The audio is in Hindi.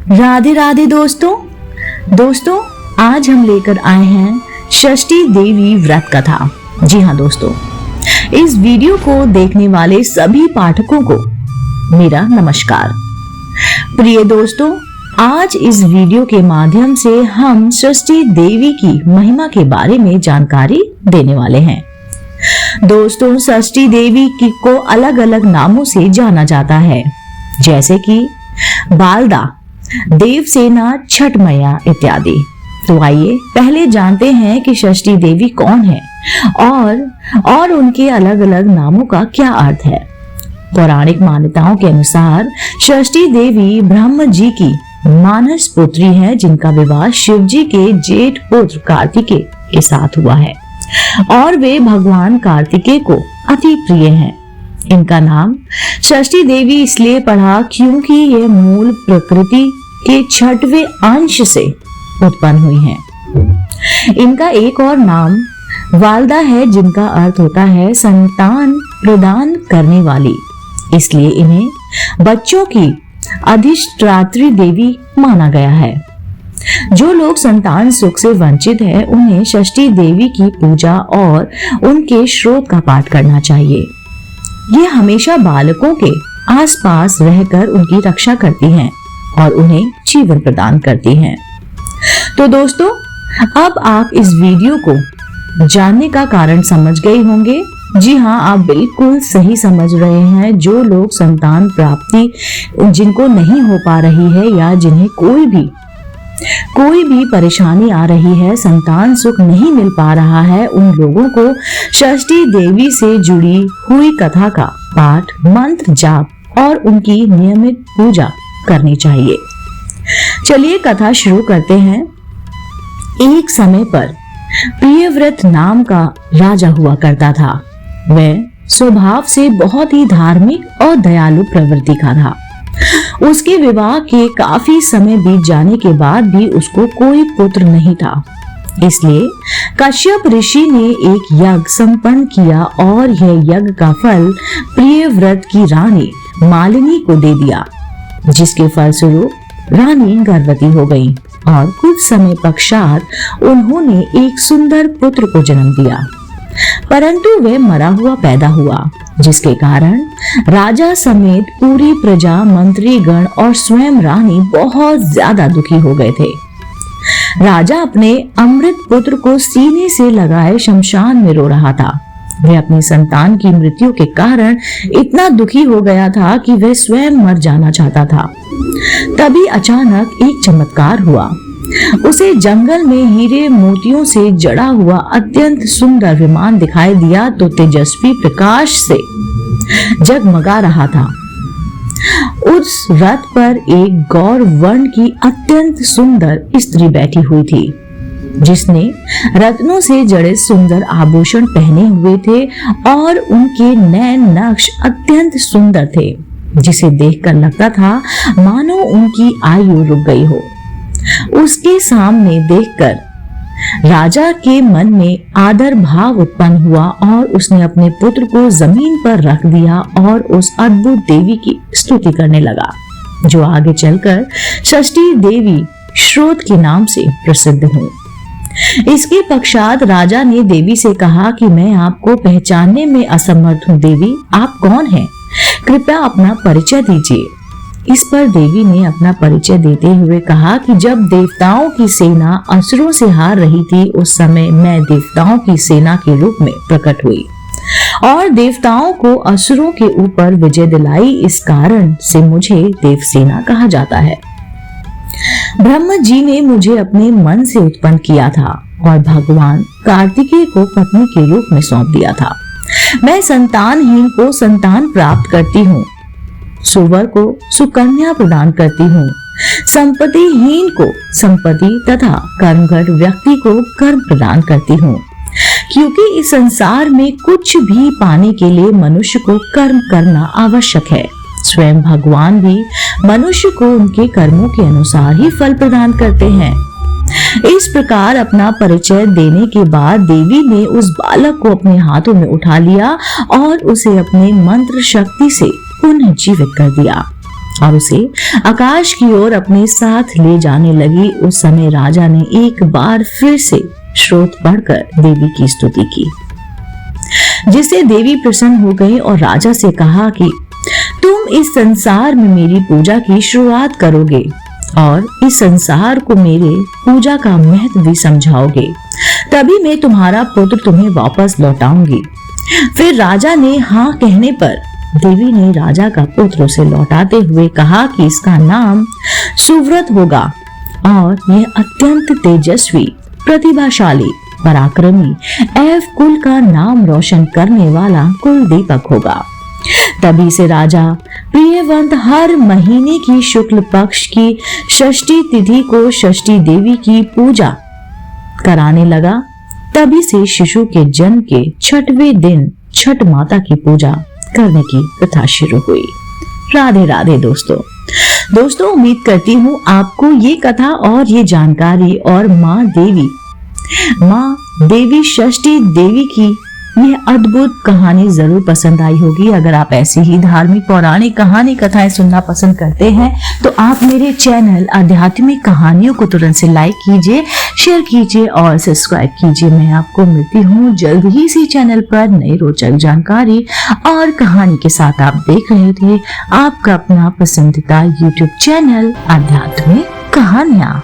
राधे राधे दोस्तों। आज हम लेकर आए हैं षष्ठी देवी व्रत कथा। जी हाँ दोस्तों, इस वीडियो को देखने वाले सभी पाठकों को मेरा नमस्कार। प्रिय दोस्तों, आज इस वीडियो के माध्यम से हम षष्ठी देवी की महिमा के बारे में जानकारी देने वाले हैं। दोस्तों, षष्ठी देवी को अलग अलग नामों से जाना जाता है, जैसे कि बालदा, देवसेना, छठ मैया इत्यादि। तो आइए पहले जानते हैं कि षष्ठी देवी कौन है और उनके अलग अलग नामों का क्या अर्थ है। पौराणिक मान्यताओं के अनुसार षष्ठी देवी ब्रह्मा जी की मानस पुत्री है, जिनका विवाह शिव जी के जेठ पुत्र कार्तिकेय के साथ हुआ है और वे भगवान कार्तिकेय को अति प्रिय हैं। इनका नाम षष्ठी देवी इसलिए पड़ा क्योंकि ये मूल प्रकृति के छठवें अंश से उत्पन्न हुई हैं। इनका एक और नाम वालदा है, जिनका अर्थ होता है संतान प्रदान करने वाली। इसलिए इन्हें बच्चों की अधिष्ठात्री देवी माना गया है। जो लोग संतान सुख से वंचित हैं, उन्हें षष्ठी देवी की पूजा और उनके श्लोक का पाठ करना चाहिए। ये हमेशा बालकों के आसपास रहकर उनकी रक्षा करती हैं और उन्हें जीवन प्रदान करती हैं। तो दोस्तों, अब आप इस वीडियो को जानने का कारण समझ गए होंगे। जी हाँ, आप बिल्कुल सही समझ रहे हैं। जो लोग संतान प्राप्ति जिनको नहीं हो पा रही है या जिन्हें कोई भी परेशानी आ रही है, संतान सुख नहीं मिल पा रहा है, उन लोगों को षष्ठी देवी से जुड़ी हुई कथा का पाठ, मंत्र जाप और उनकी नियमित पूजा करनी चाहिए। चलिए कथा शुरू करते हैं। एक समय पर प्रियव्रत नाम का राजा हुआ करता था। वह स्वभाव से बहुत ही धार्मिक और दयालु प्रवृत्ति का था। उसके विवाह के काफी समय बीत जाने के बाद भी उसको कोई पुत्र नहीं था। इसलिए कश्यप ऋषि ने एक यज्ञ संपन्न किया और यह यज्ञ का फल प्रियव्रत की रानी मालिनी को दे दिया, जिसके फलस्वरूप रानी गर्भवती हो गई और कुछ समय पश्चात उन्होंने एक सुंदर पुत्र को जन्म दिया। परंतु वह मरा हुआ पैदा हुआ, जिसके कारण राजा समेत पूरी प्रजा, मंत्रीगण और स्वयं रानी बहुत ज्यादा दुखी हो गए थे। राजा अपने अमृत पुत्र को सीने से लगाए शमशान में रो रहा था। वह अपनी संतान की मृत्यु के कारण इतना दुखी हो गया था कि वह स्वयं मर जाना चाहता था। तभी अचानक एक चमत्कार हुआ। उसे जंगल में हीरे मोतियों से जड़ा हुआ अत्यंत सुंदर विमान दिखाई दिया, तो तेजस्वी प्रकाश से जगमगा रहा था। उस रथ पर एक गौर वर्ण की अत्यंत सुंदर स्त्री बैठी हुई थी, जिसने रत्नों से जड़े सुंदर आभूषण पहने हुए थे और उनके नैन नक्श अत्यंत सुंदर थे, जिसे देखकर लगता था मानो उनकी आयु रुक गई हो। उसके सामने देखकर राजा के मन में आदर भाव उत्पन्न हुआ और उसने अपने पुत्र को जमीन पर रख दिया और उस अद्भुत देवी की स्तुति करने लगा, जो आगे चलकर षष्ठी देवी श्रोत के नाम से प्रसिद्ध हुई। इसके पश्चात राजा ने देवी से कहा कि मैं आपको पहचानने में असमर्थ हूँ। देवी, आप कौन हैं? कृपया अपना परिचय दीजिए। इस पर देवी ने अपना परिचय देते हुए कहा कि जब देवताओं की सेना असुरों से हार रही थी, उस समय मैं देवताओं की सेना के रूप में प्रकट हुई और देवताओं को असुरों के ऊपर विजय दिलाई। इस कारण से मुझे देवसेना कहा जाता है। ब्रह्मा जी ने मुझे अपने मन से उत्पन्न किया था और भगवान कार्तिकेय को पत्नी के रूप में सौंप दिया था। मैं संतानहीन को संतान प्राप्त करती हूँ, सुवर को सुकन्या प्रदान करती हूँ, संपत्तिहीन को संपत्ति तथा कर्मगढ़ व्यक्ति को कर्म प्रदान करती हूँ। क्योंकि इस संसार में कुछ भी पाने के लिए मनुष्य को कर्म करना आवश्यक है। स्वयं भगवान भी मनुष्य को उनके कर्मों के अनुसार ही फल प्रदान करते हैं। इस प्रकार अपना परिचय देने के बाद देवी ने उस बालक को अपने हाथों में उठा लिया और उसे अपने मंत्र शक्ति से पुनः जीवित कर दिया। और उसे आकाश की ओर अपने साथ ले जाने लगी। उस समय राजा ने एक बार फिर से श्रोत पढ़कर देवी की स्तुति की, जिससे देवी प्रसन्न हो गई और राजा से कहा कि तुम इस संसार में मेरी पूजा की शुरुआत करोगे और इस संसार को मेरे पूजा का महत्व भी समझाओगे, तभी मैं तुम्हारा पुत्र तुम्हें वापस लौटाऊंगी। फिर राजा ने हाँ कहने पर देवी ने राजा का पुत्र उसे लौटाते हुए कहा कि इसका नाम सुव्रत होगा और यह अत्यंत तेजस्वी, प्रतिभाशाली, पराक्रमी एवं कुल का नाम रोशन करने वाला कुल दीपक होगा। तभी से राजा प्रियवंत हर महीने की शुक्ल पक्ष की षष्ठी तिथि को षष्ठी देवी की पूजा कराने लगा। तभी से शिशु के जन्म के 6वें दिन छठ माता की पूजा करने की प्रथा शुरू हुई। राधे राधे दोस्तों, उम्मीद करती हूँ आपको ये कथा और ये जानकारी और माँ देवी षष्ठी देवी की यह अद्भुत कहानी जरूर पसंद आई होगी। अगर आप ऐसी ही धार्मिक पौराणिक कहानी कथाएं सुनना पसंद करते हैं तो आप मेरे चैनल आध्यात्मिक कहानियों को तुरंत से लाइक कीजिए, शेयर कीजिए और सब्सक्राइब कीजिए। मैं आपको मिलती हूँ जल्द ही इसी चैनल पर नई रोचक जानकारी और कहानी के साथ। आप देख रहे थे आपका अपना पसंदीदा YouTube चैनल आध्यात्मिक कहानियां।